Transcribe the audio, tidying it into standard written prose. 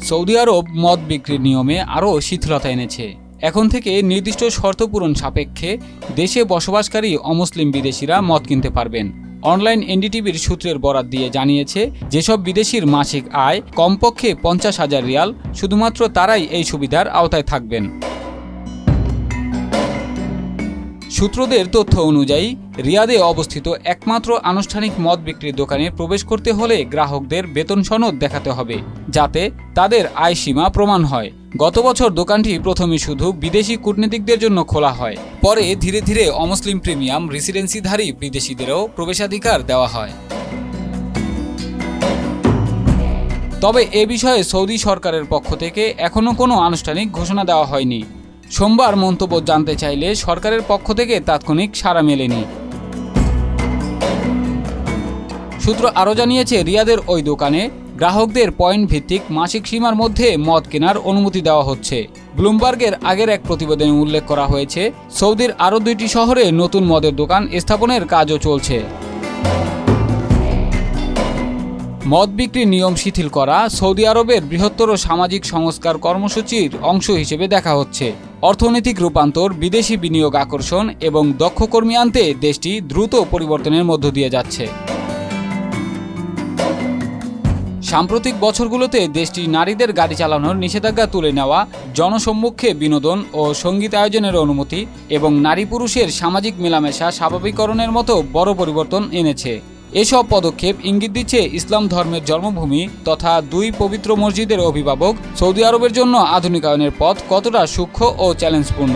Saudi আরব মদ বিক্রির নিয়মে আরও শিথিলতা এনেছে। এখন থেকে নির্দিষ্ট শর্ত পূরণ সাপেক্ষে দেশে বসবাসকারী অমুসলিম বিদেশিরা মদ কিনতে পারবেন। অনলাইন এনডিটিভির সূত্রের বরাত দিয়ে জানিয়েছে, যেসব বিদেশির মাসিক আয় কমপক্ষে 50,000 রিয়াল, শুধুমাত্র তারাই এই সুবিধার আওতায় থাকবেন। সূত্রদের তথ্য অনুযায়ী রিয়াদে অবস্থিত একমাত্র আনুষ্ঠানিক মদ বিক্রির দোকানে প্রবেশ করতে হলে গ্রাহকদের বেতন সনদ দেখাতে হবে, যাতে তাদের আয় সীমা প্রমাণ হয়। গত বছর দোকানটি প্রথমে শুধু বিদেশি কূটনীতিকদের জন্য খোলা হয়, পরে ধীরে ধীরে অমুসলিম প্রিমিয়াম রেসিডেন্সিধারী বিদেশিদেরও প্রবেশাধিকার দেওয়া হয়। তবে এ বিষয়ে সৌদি সরকারের পক্ষ থেকে এখনও কোনো আনুষ্ঠানিক ঘোষণা দেওয়া হয়নি। সোমবার মন্তব্য জানতে চাইলে সরকারের পক্ষ থেকে তাৎক্ষণিক সাড়া মেলেনি। সূত্র আরও জানিয়েছে, রিয়াদের ওই দোকানে গ্রাহকদের পয়েন্ট ভিত্তিক মাসিক সীমার মধ্যে মদ কেনার অনুমতি দেওয়া হচ্ছে। ব্লুমবার্গের আগের এক প্রতিবেদনে উল্লেখ করা হয়েছে, সৌদির আরও 2টি শহরে নতুন মদের দোকান স্থাপনের কাজও চলছে। মদ বিক্রির নিয়ম শিথিল করা সৌদি আরবের বৃহত্তর সামাজিক সংস্কার কর্মসূচির অংশ হিসেবে দেখা হচ্ছে। অর্থনৈতিক রূপান্তর, বিদেশি বিনিয়োগ আকর্ষণ এবং দক্ষ কর্মী আনতে দেশটি দ্রুত পরিবর্তনের মধ্য দিয়ে যাচ্ছে। সাম্প্রতিক বছরগুলোতে দেশটি নারীদের গাড়ি চালানোর নিষেধাজ্ঞা তুলে নেওয়া, জনসম্মুখে বিনোদন ও সঙ্গীত আয়োজনের অনুমতি এবং নারী পুরুষের সামাজিক মেলামেশা স্বাভাবিকরণের মতো বড় পরিবর্তন এনেছে। এসব পদক্ষেপ ইঙ্গিত দিচ্ছে ইসলাম ধর্মের জন্মভূমি তথা 2 পবিত্র মসজিদের অভিভাবক সৌদি আরবের জন্য আধুনিকায়নের পথ কতটা সূক্ষ্ম ও চ্যালেঞ্জপূর্ণ।